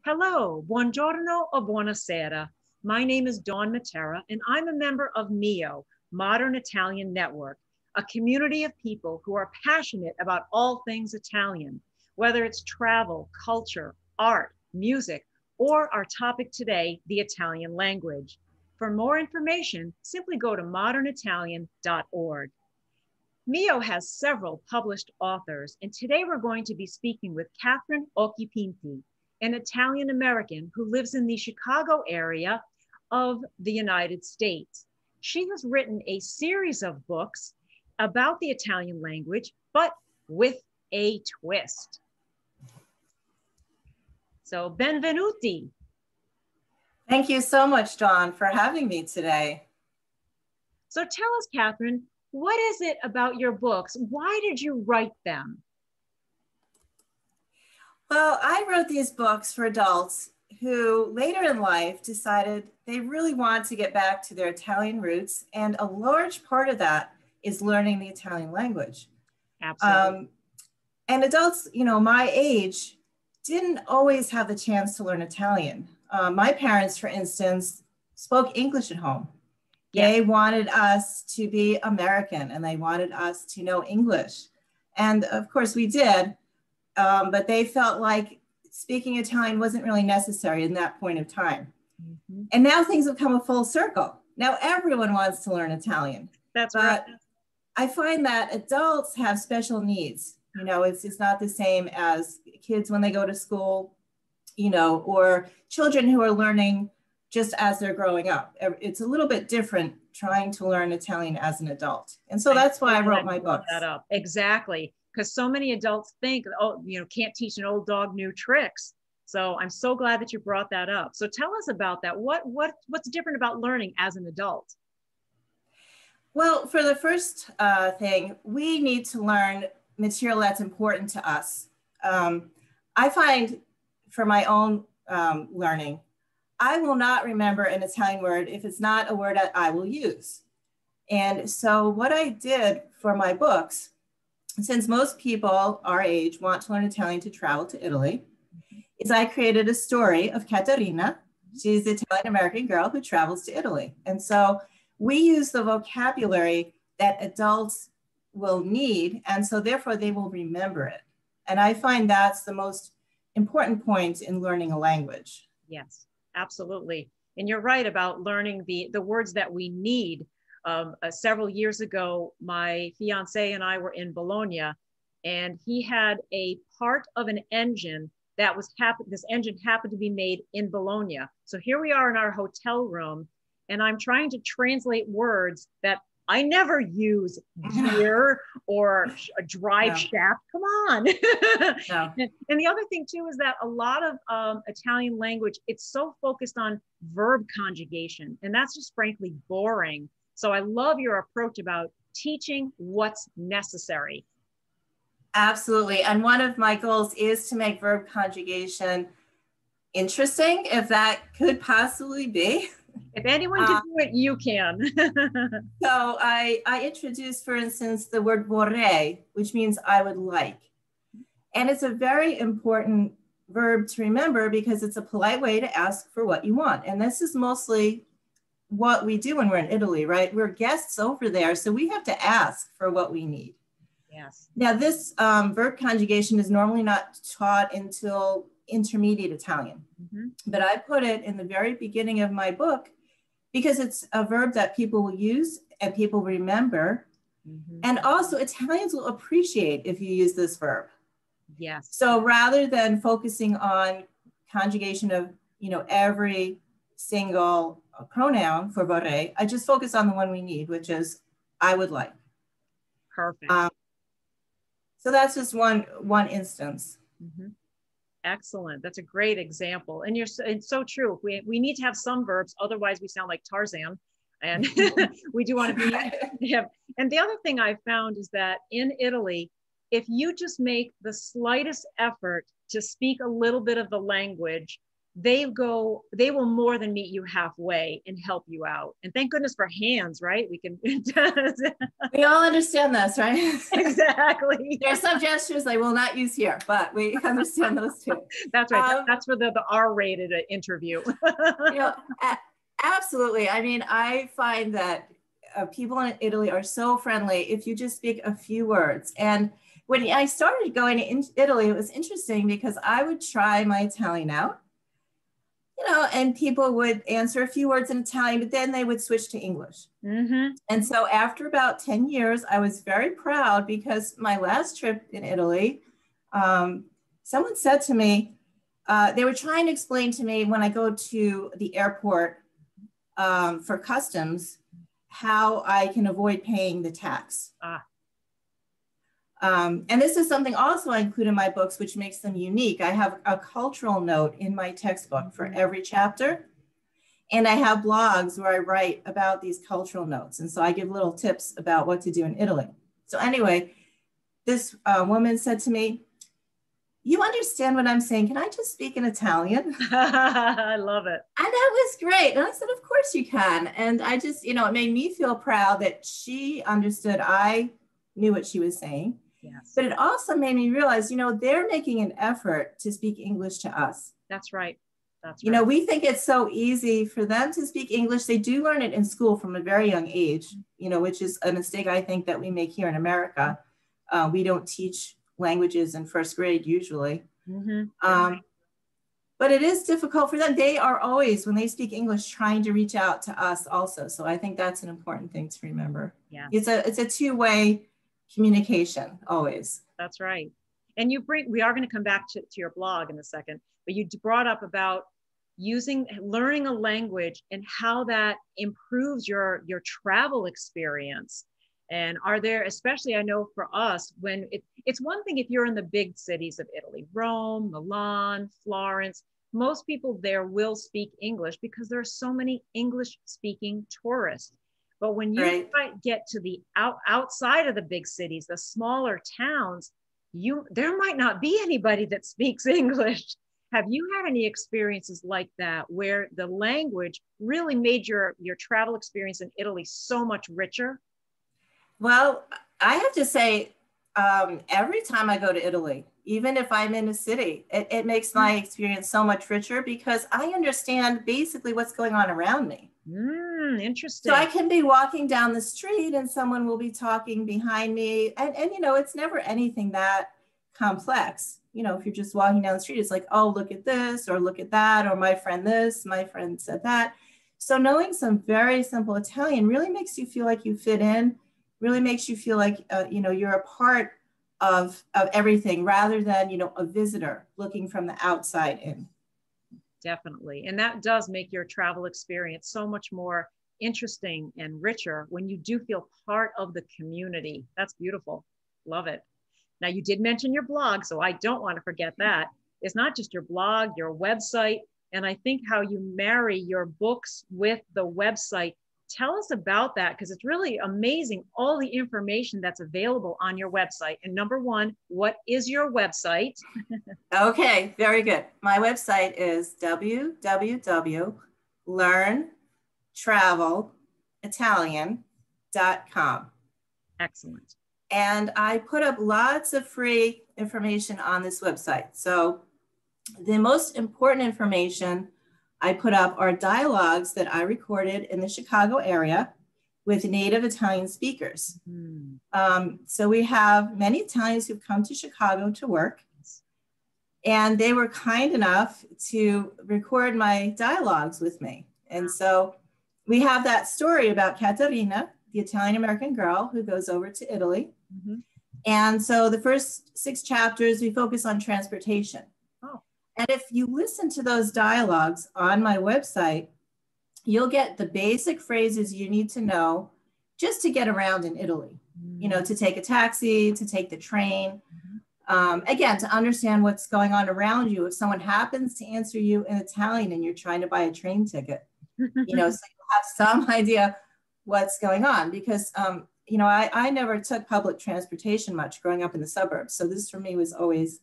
Hello, buongiorno or buonasera. My name is Dawn Matera, and I'm a member of mi.o, Modern Italian Network, a community of people who are passionate about all things Italian, whether it's travel, culture, art, music, or our topic today, the Italian language. For more information, simply go to modernitalian.org. mi.o has several published authors, and today we're going to be speaking with Kathryn Occhipinti, an Italian American who lives in the Chicago area of the United States. She has written a series of books about the Italian language, but with a twist. So, benvenuti. Thank you so much, Dawn, for having me today. So tell us, Kathryn, what is it about your books? Why did you write them? Well, I wrote these books for adults who later in life decided they really want to get back to their Italian roots. And a large part of that is learning the Italian language. Absolutely. And adults, my age didn't always have the chance to learn Italian. My parents, for instance, spoke English at home. Yes. They wanted us to be American and they wanted us to know English. And of course we did. But they felt like speaking Italian wasn't really necessary in that point of time. Mm-hmm. And now things have come a full circle. Now everyone wants to learn Italian. That's right. I find that adults have special needs. It's not the same as kids when they go to school, or children who are learning just as they're growing up. It's a little bit different trying to learn Italian as an adult. And so that's why I wrote my books. That up. Exactly. Because so many adults think, can't teach an old dog new tricks. So I'm so glad that you brought that up. So tell us about that. What's different about learning as an adult? Well, for the first thing, we need to learn material that's important to us. I find for my own learning, I will not remember an Italian word if it's not a word that I will use. And so what I did for my books, since most people our age want to learn Italian to travel to Italy, is I created a story of Caterina. She's the Italian-American girl who travels to Italy. And so we use the vocabulary that adults will need, and so therefore they will remember it. And I find that's the most important point in learning a language. Yes, absolutely. And you're right about learning the words that we need. Several years ago, my fiance and I were in Bologna, and he had a part of an engine that was this engine happened to be made in Bologna. So here we are in our hotel room, and I'm trying to translate words that I never use, gear or a drive shaft. Come on. No. And the other thing too is that a lot of Italian language, it's so focused on verb conjugation, and that's just frankly boring. So I love your approach about teaching what's necessary. Absolutely. And one of my goals is to make verb conjugation interesting, if that could possibly be. If anyone can do it, you can. So I introduced, for instance, the word vorrei, which means I would like. And it's a very important verb to remember because it's a polite way to ask for what you want. And this is mostly what we do when we're in Italy, right? We're guests over there, so we have to ask for what we need. Yes. Now, this verb conjugation is normally not taught until intermediate Italian, but I put it in the very beginning of my book because it's a verb that people will use and people remember. And also Italians will appreciate if you use this verb. Yes. So rather than focusing on conjugation of, every single pronoun for vorrei, I just focus on the one we need, which is I would like. Perfect. So that's just one instance. Excellent. That's a great example. And it's so true. We need to have some verbs, otherwise we sound like Tarzan. And we do want to be. Yeah. And the other thing I found is that in Italy, if you just make the slightest effort to speak a little bit of the language, they will more than meet you halfway and help you out. And thank goodness for hands, right? We can. We all understand this, right? Exactly. There are some gestures they will not use here, but we understand those too. That's right. That's for the R-rated interview. Absolutely. I mean, I find that people in Italy are so friendly if you just speak a few words. And when I started going to Italy, it was interesting because I would try my Italian out, and people would answer a few words in Italian, but then they would switch to English. Mm-hmm. And so after about 10 years, I was very proud because my last trip in Italy, someone said to me, they were trying to explain to me when I go to the airport for customs, how I can avoid paying the tax. And this is something also I include in my books, which makes them unique. I have a cultural note in my textbook for every chapter. And I have blogs where I write about these cultural notes. And so I give little tips about what to do in Italy. So anyway, this woman said to me, "You understand what I'm saying? Can I just speak in Italian?" I love it. And that was great. And I said, "Of course you can." And I just, it made me feel proud that she understood I knew what she was saying. Yes. But it also made me realize, they're making an effort to speak English to us. That's right. That's right. We think it's so easy for them to speak English. They do learn it in school from a very young age, which is a mistake I think that we make here in America. We don't teach languages in first grade usually. Mm-hmm. But it is difficult for them. They are always, when they speak English, trying to reach out to us also. So I think that's an important thing to remember. Yeah. It's a two-way communication always. That's right. And we are going to come back to your blog in a second, but you brought up about learning a language and how that improves your travel experience. And are there, especially I know for us, when it's one thing if you're in the big cities of Italy, Rome, Milan, Florence, most people there will speak English because there are so many English speaking tourists. But when you get to the outside of the big cities, the smaller towns, there might not be anybody that speaks English. Have you had any experiences like that where the language really made your travel experience in Italy so much richer? Well, I have to say, every time I go to Italy, even if I'm in a city, it makes my experience so much richer because I understand basically what's going on around me. Interesting. So I can be walking down the street and someone will be talking behind me. And it's never anything that complex. If you're just walking down the street, it's like, oh, look at this or look at that, or my friend this, my friend said that. So knowing some very simple Italian really makes you feel like you fit in, really makes you feel like, you're a part of everything rather than, a visitor looking from the outside in. Definitely. And that does make your travel experience so much more interesting and richer when you do feel part of the community. That's beautiful. Love it. Now, you did mention your blog, so I don't want to forget that. It's not just your blog, your website, and I think how you marry your books with the website. Tell us about that, because it's really amazing, all the information that's available on your website. And number one, what is your website? Okay, very good. My website is www.learntravelitalian.com. Excellent. And I put up lots of free information on this website. So the most important information I put up are dialogues that I recorded in the Chicago area with native Italian speakers. So we have many Italians who've come to Chicago to work, and they were kind enough to record my dialogues with me. And so we have that story about Caterina, the Italian-American girl who goes over to Italy. And so the first 6 chapters, we focus on transportation. And if you listen to those dialogues on my website, you'll get the basic phrases you need to know just to get around in Italy, to take a taxi, to take the train. Again, to understand what's going on around you. If someone happens to answer you in Italian and you're trying to buy a train ticket, so you'll have some idea what's going on because, I never took public transportation much growing up in the suburbs. So this for me was always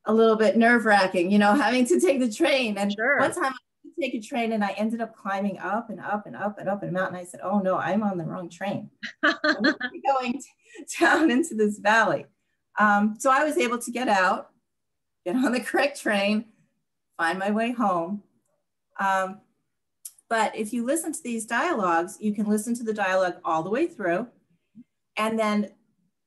a little bit nerve-wracking, you know, having to take the train. And Sure. one time I had to take a train and I ended up climbing up and up and up and up a mountain. I said, oh no, I'm on the wrong train. I'm going down into this valley. So I was able to get out, get on the correct train, find my way home. But if you listen to these dialogues, you can listen to the dialogue all the way through. And then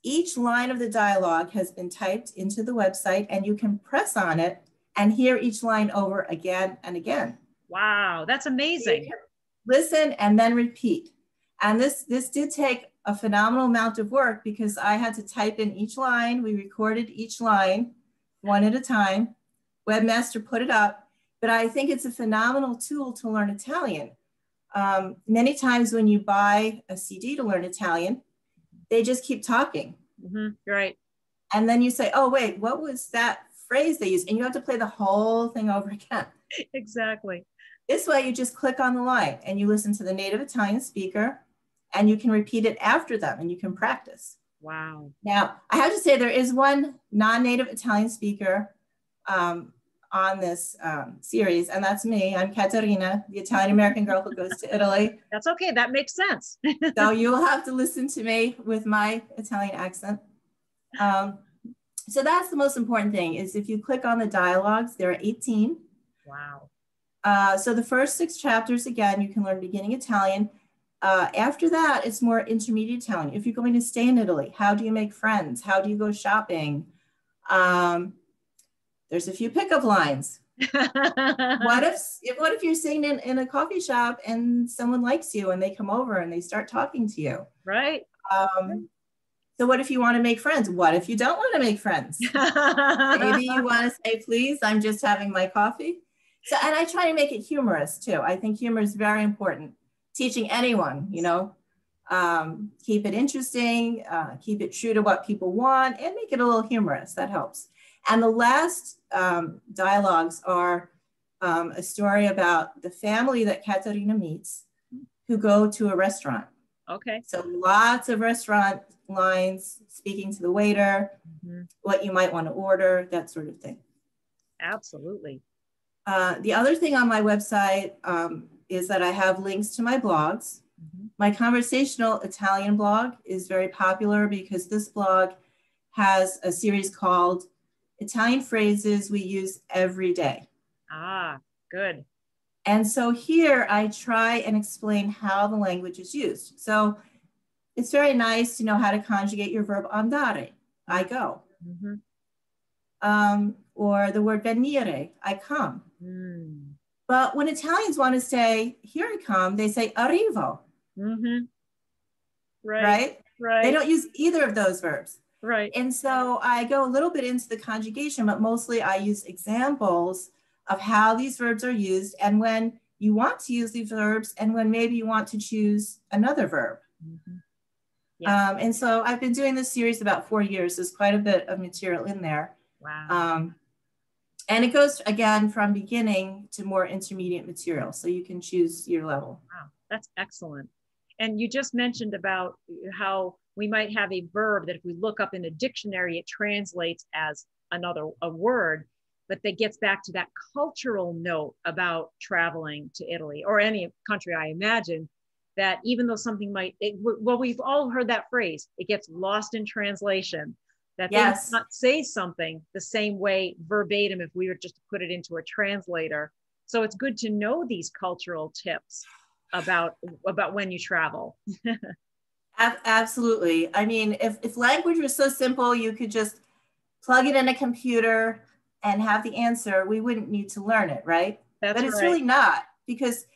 each line of the dialogue has been typed into the website and you can press on it and hear each line over again and again. Wow, that's amazing. You can listen and then repeat. And this did take a phenomenal amount of work because I had to type in each line. We recorded each line one at a time. Webmaster put it up. But I think it's a phenomenal tool to learn Italian. Many times when you buy a CD to learn Italian, they just keep talking. Right. And then you say, oh, wait, what was that phrase they used? And you have to play the whole thing over again. Exactly. This way you just click on the line and you listen to the native Italian speaker and you can repeat it after them and you can practice. Wow. Now, I have to say there is one non-native Italian speaker on this series, and that's me. I'm Caterina, the Italian-American girl who goes to Italy. That's okay, that makes sense. So you'll have to listen to me with my Italian accent. So that's the most important thing is if you click on the dialogues, there are 18. Wow. So the first 6 chapters, again, you can learn beginning Italian. After that, it's more intermediate Italian. If you're going to stay in Italy, how do you make friends? How do you go shopping? There's a few pickup lines. What if you're sitting in a coffee shop and someone likes you and they come over and they start talking to you? Right. So what if you want to make friends? What if you don't want to make friends? Maybe you want to say, please, I'm just having my coffee. So, and I try to make it humorous too. I think humor is very important. Teaching anyone, you know, keep it interesting, keep it true to what people want and make it a little humorous. That helps. And the last dialogues are a story about the family that Caterina meets who go to a restaurant. Okay. So lots of restaurant lines, speaking to the waiter, what you might want to order, that sort of thing. Absolutely. The other thing on my website is that I have links to my blogs. My Conversational Italian blog is very popular because this blog has a series called Italian Phrases We Use Every Day. Ah, good. And so here I try and explain how the language is used. So it's very nice to know how to conjugate your verb andare, I go. Or the word venire, I come. But when Italians want to say, here I come, they say arrivo. Right? They don't use either of those verbs. Right. And so I go a little bit into the conjugation, but mostly I use examples of how these verbs are used and when you want to use these verbs and when maybe you want to choose another verb. Yes. And so I've been doing this series about 4 years. There's quite a bit of material in there. Wow. And it goes, again, from beginning to more intermediate material. So you can choose your level. Wow, that's excellent. And you just mentioned about how we might have a verb that if we look up in a dictionary, it translates as a word, but that gets back to that cultural note about traveling to Italy or any country, I imagine, that even though something we've all heard that phrase, it gets lost in translation, that they might not say something the same way verbatim if we were just to put it into a translator. So it's good to know these cultural tips about when you travel. Absolutely. I mean, if language was so simple, you could just plug it in a computer and have the answer, we wouldn't need to learn it, right? But it's really not, because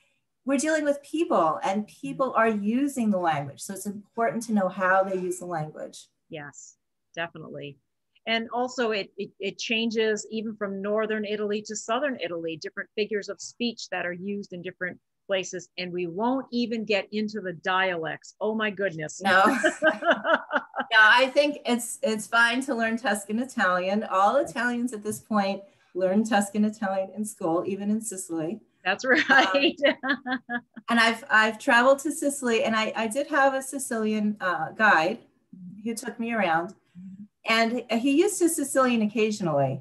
we're dealing with people and people are using the language. So it's important to know how they use the language. Yes, definitely. And also it changes even from Northern Italy to Southern Italy, different figures of speech that are used in different places. And we won't even get into the dialects. Oh my goodness. No. Yeah, I think it's fine to learn Tuscan Italian. All Italians at this point learn Tuscan Italian in school, even in Sicily. That's right. And I've traveled to Sicily, and I did have a Sicilian guide who took me around, and he used his Sicilian occasionally.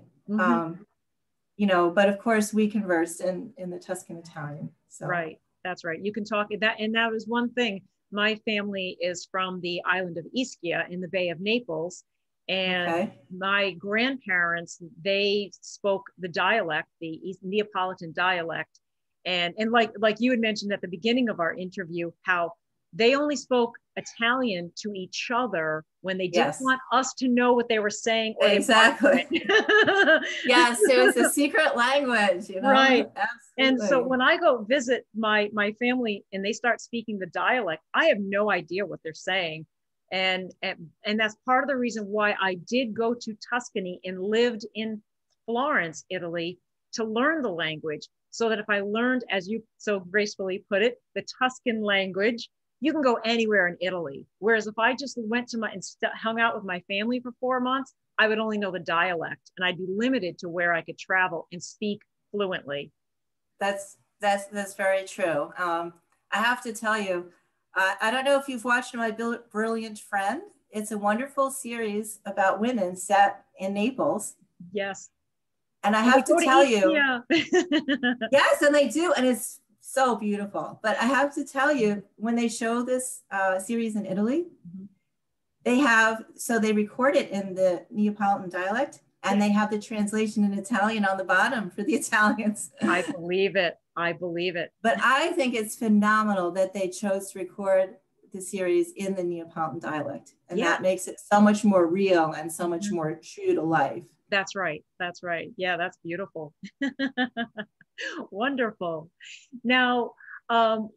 You know, but of course we conversed in the Tuscan Italian. So. Right. That's right. You can talk that. And that was one thing. My family is from the island of Ischia in the Bay of Naples. And my grandparents, they spoke the dialect, the Neapolitan dialect. And like you had mentioned at the beginning of our interview, how they only spoke Italian to each other when they didn't want us to know what they were saying. Or exactly. Yes, it was a secret language, you know? Right. Absolutely. And so when I go visit my family and they start speaking the dialect, I have no idea what they're saying. And that's part of the reason why I did go to Tuscany and lived in Florence, Italy, to learn the language, so that if I learned, as you so gracefully put it, the Tuscan language, you can go anywhere in Italy. Whereas if I just went to hung out with my family for 4 months, I would only know the dialect and I'd be limited to where I could travel and speak fluently. That's very true. I have to tell you, I don't know if you've watched My Brilliant Friend. It's a wonderful series about women set in Naples. Yes. And I have to tell you, yes, and they do. And it's so beautiful. But I have to tell you, when they show this series in Italy, they record it in the Neapolitan dialect, and they have the translation in Italian on the bottom for the Italians. I believe it. I believe it. But I think it's phenomenal that they chose to record the series in the Neapolitan dialect. And that makes it so much more real and so much more true to life. That's right. That's right. Yeah, that's beautiful. Wonderful. Now,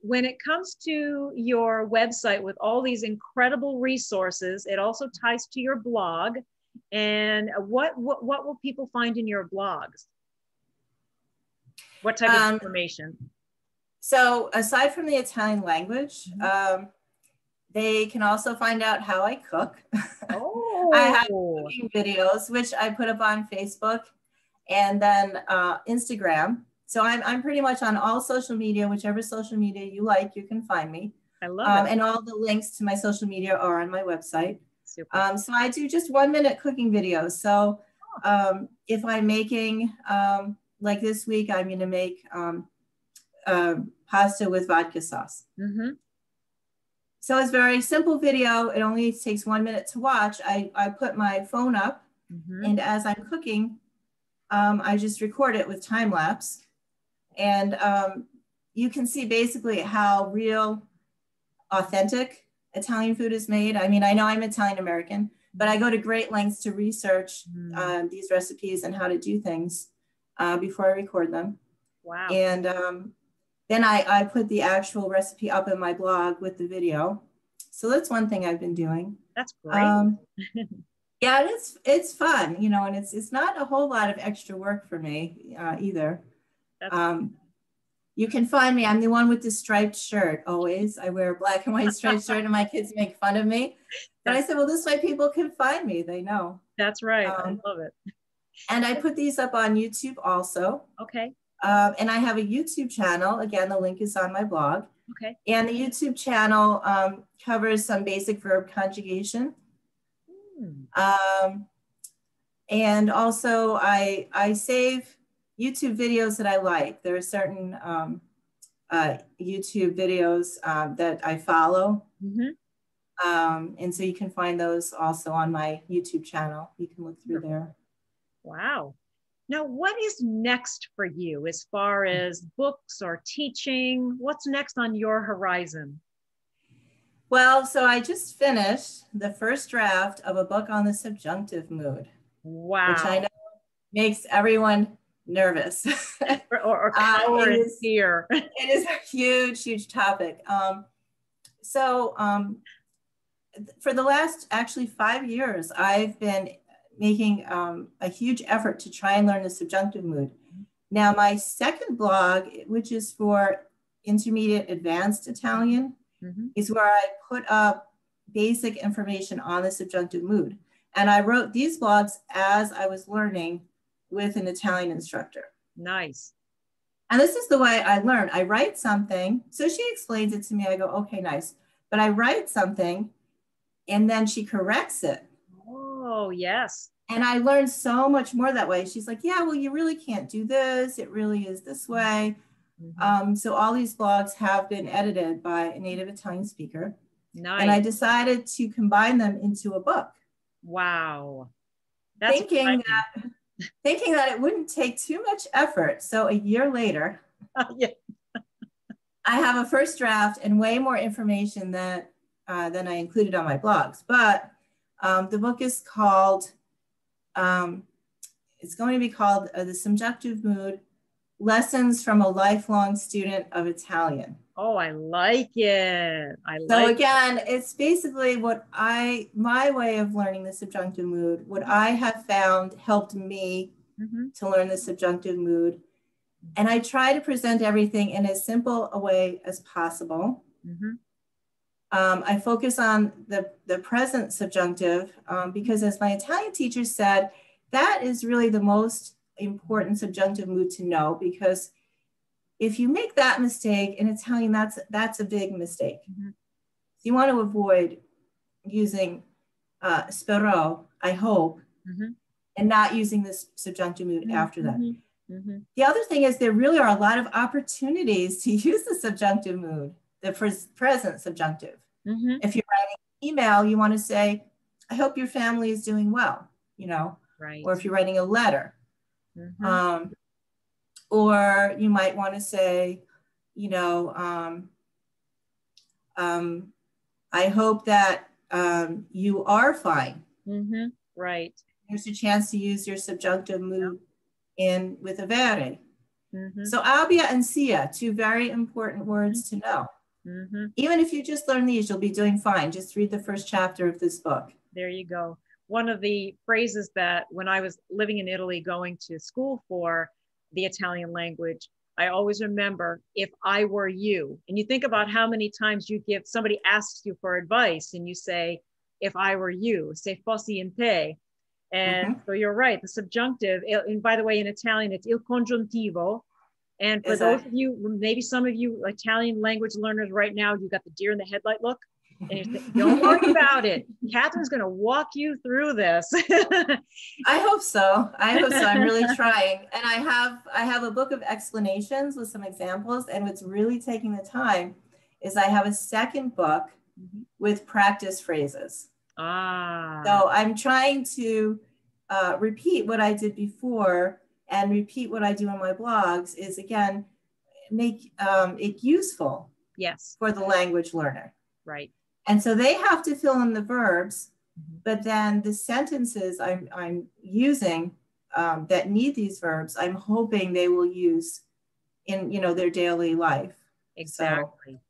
when it comes to your website with all these incredible resources, it also ties to your blog. And what will people find in your blogs? What type of information? So aside from the Italian language, they can also find out how I cook. Oh. I have cooking videos, which I put up on Facebook and then Instagram. So I'm pretty much on all social media, whichever social media you like, you can find me. I love it. And all the links to my social media are on my website. Super. So I do just 1-minute cooking videos. So if I'm making, like this week, I'm going to make pasta with vodka sauce. So it's a very simple video. It only takes 1 minute to watch. I put my phone up, and as I'm cooking, I just record it with time lapse. And you can see basically how real, authentic Italian food is made. I mean, I know I'm Italian American, but I go to great lengths to research these recipes and how to do things before I record them. Wow. And then I put the actual recipe up in my blog with the video. So that's one thing I've been doing. That's great. Yeah, it's fun, you know, and it's not a whole lot of extra work for me either. You can find me. I'm the one with the striped shirt always. I wear a black and white striped shirt and my kids make fun of me. But I said, well, this way people can find me. They know. That's right. I love it. And I put these up on YouTube also. Okay. And I have a YouTube channel. Again, the link is on my blog. Okay. And the YouTube channel covers some basic verb conjugation. And also I save YouTube videos that I like. There are certain YouTube videos that I follow. And so you can find those also on my YouTube channel. You can look through there. Wow. Now, what is next for you as far as books or teaching? What's next on your horizon? Well, so I just finished the first draft of a book on the subjunctive mood. Wow. Which I know makes everyone nervous. or cower in fear. It is a huge, huge topic. For the last actually 5 years, I've been making a huge effort to try and learn the subjunctive mood. Now, my second blog, which is for intermediate advanced Italian, is where I put up basic information on the subjunctive mood. And I wrote these blogs as I was learning with an Italian instructor. Nice. And this is the way I learn. I write something. So she explains it to me. I go, okay, nice. But I write something and then she corrects it. Oh, yes. And I learned so much more that way. She's like, yeah, well, you really can't do this. It really is this way. So all these blogs have been edited by a native Italian speaker. Nice. And I decided to combine them into a book. Wow. That's thinking that it wouldn't take too much effort. So a year later, yeah. I have a first draft and way more information than I included on my blogs. But the book is called, it's going to be called The Subjunctive Mood, Lessons from a Lifelong Student of Italian. Oh, I like it. So again, it's basically my way of learning the subjunctive mood, what I have found helped me to learn the subjunctive mood. And I try to present everything in as simple a way as possible. I focus on the present subjunctive because, as my Italian teacher said, that is really the most important subjunctive mood to know, because if you make that mistake in Italian, that's a big mistake. So you want to avoid using spero, I hope, and not using this subjunctive mood after that. The other thing is there really are a lot of opportunities to use the subjunctive mood, the present subjunctive. If you're writing an email, you want to say, I hope your family is doing well, you know, or if you're writing a letter. Or you might want to say, you know, I hope that you are fine. Right. There's a chance to use your subjunctive mood in with avere. So abbia and sia, two very important words to know. Even if you just learn these, you'll be doing fine. Just read the first chapter of this book. There you go. One of the phrases that when I was living in Italy, going to school for the Italian language, I always remember, if I were you. And you think about how many times somebody asks you for advice and you say, if I were you, se fossi in te. And so you're right, the subjunctive, and by the way, in Italian, it's il congiuntivo. And for those of you, maybe some of you Italian language learners right now, you got the deer in the headlight look. And you think, don't worry about it. Kathryn's going to walk you through this. I hope so. I'm really trying. And I have a book of explanations with some examples. And what's really taking the time is I have a second book with practice phrases. So I'm trying to repeat what I did before and repeat what I do on my blogs, is again, make it useful for the language learner. Right. And so they have to fill in the verbs, but then the sentences I'm using that need these verbs, I'm hoping they will use in, you know, their daily life. Exactly. So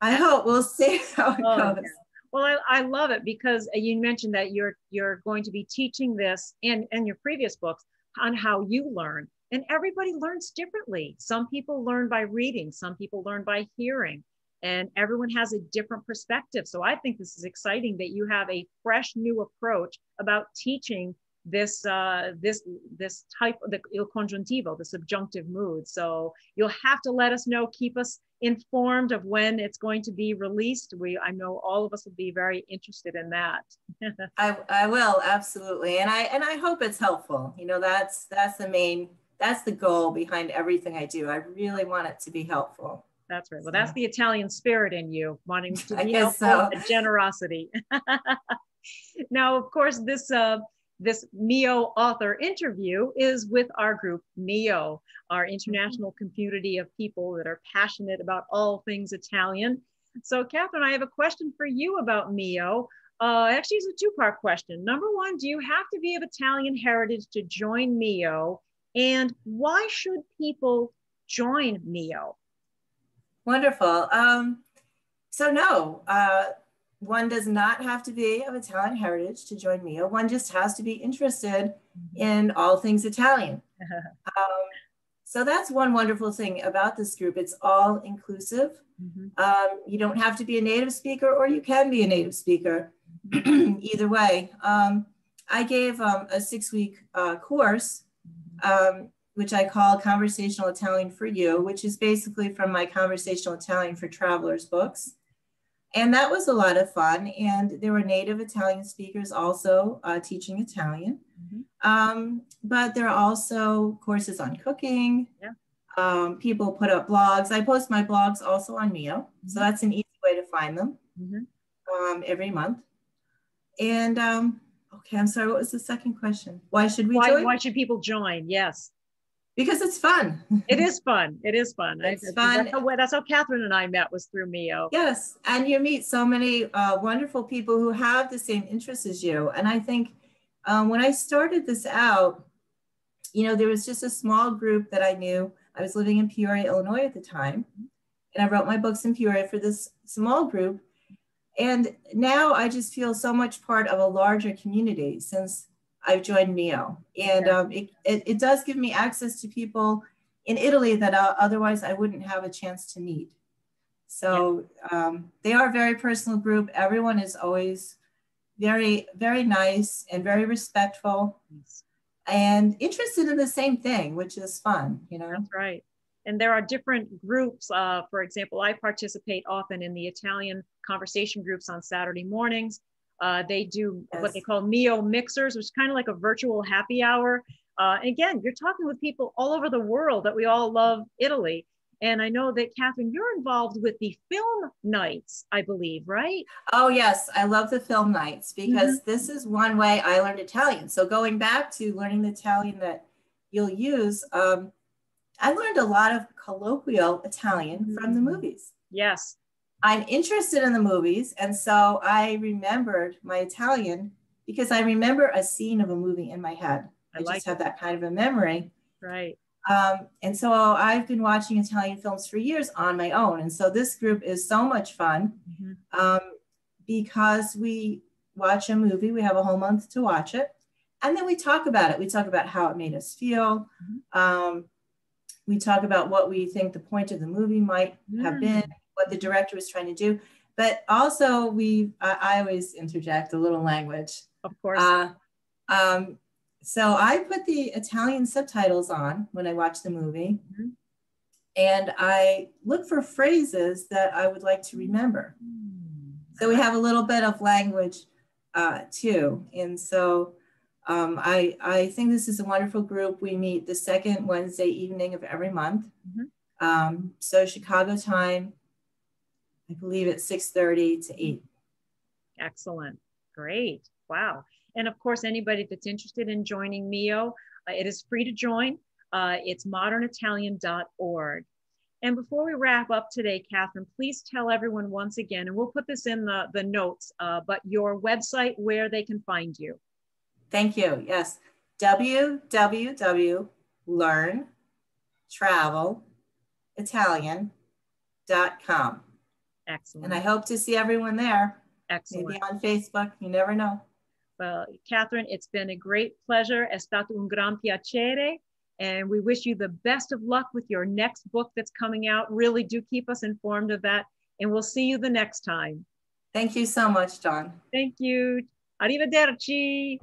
I hope we'll see how it goes. Yeah. Well, I love it because you mentioned that you're going to be teaching this and your previous books on how you learn. And everybody learns differently. Some people learn by reading, some people learn by hearing. And everyone has a different perspective. So I think this is exciting that you have a fresh new approach about teaching this this type of the il congiuntivo, the subjunctive mood. So you'll have to let us know, keep us informed of when it's going to be released. I know all of us will be very interested in that. I will, absolutely. And I hope it's helpful. You know, that's the goal behind everything I do. I really want it to be helpful. That's right. Well, that's the Italian spirit in you, wanting to be helpful, the generosity. Now, of course, this mi.o author interview is with our group, mi.o, our international community of people that are passionate about all things Italian. So, Kathryn, I have a question for you about mi.o. Actually, it's a two-part question. Number one, do you have to be of Italian heritage to join mi.o? And why should people join mi.o? Wonderful. So no, one does not have to be of Italian heritage to join mi.o. One just has to be interested in all things Italian. So that's one wonderful thing about this group. It's all inclusive. You don't have to be a native speaker, or you can be a native speaker. Either way. I gave a 6-week course, which I call Conversational Italian for You, which is basically from my Conversational Italian for Travelers books. And that was a lot of fun. And there were native Italian speakers also teaching Italian. But there are also courses on cooking. Yeah. People put up blogs. I post my blogs also on mi.o. So that's an easy way to find them every month. And okay, I'm sorry, what was the second question? Why should we join? Why should people join? Yes. Because it's fun. It is fun. It is fun. It's fun. That's how Kathryn and I met, was through mi.o. Yes, and you meet so many wonderful people who have the same interests as you. And I think when I started this out, you know, there was just a small group that I knew. I was living in Peoria, Illinois at the time, and I wrote my books in Peoria for this small group. And now I just feel so much part of a larger community since I've joined mi.o. And it does give me access to people in Italy that otherwise I wouldn't have a chance to meet. So they are a very personal group. Everyone is always very, very nice and very respectful and interested in the same thing, which is fun, you know? That's right. And there are different groups. For example, I participate often in the Italian conversation groups on Saturday mornings. They do what they call mi.o mixers, which is kind of like a virtual happy hour. Again, you're talking with people all over the world that we all love Italy. And I know that, Kathryn, you're involved with the film nights, I believe, right? Oh, yes. I love the film nights because this is one way I learned Italian. So going back to learning the Italian that you'll use, I learned a lot of colloquial Italian from the movies. Yes. I'm interested in the movies. And so I remembered my Italian because I remember a scene of a movie in my head. I just have that kind of a memory. Right. And so I've been watching Italian films for years on my own. And so this group is so much fun because we watch a movie, we have a whole month to watch it. And then we talk about it. We talk about how it made us feel. We talk about what we think the point of the movie might have been, what the director was trying to do. But also I always interject a little language. Of course. So I put the Italian subtitles on when I watch the movie, and I look for phrases that I would like to remember. So we have a little bit of language too. And so I think this is a wonderful group. We meet the second Wednesday evening of every month. So Chicago time, I believe it's 6:30 to 8. Excellent. Great. Wow. And of course, anybody that's interested in joining mi.o, it is free to join. It's modernitalian.org. And before we wrap up today, Kathryn, please tell everyone once again, and we'll put this in the notes, but your website where they can find you. Thank you. Yes. www.learntravelitalian.com. Excellent. And I hope to see everyone there. Excellent. Maybe on Facebook. You never know. Well, Kathryn, it's been a great pleasure. È stato un gran piacere. And we wish you the best of luck with your next book that's coming out. Really do keep us informed of that. And we'll see you the next time. Thank you so much, Dawn. Thank you. Arrivederci.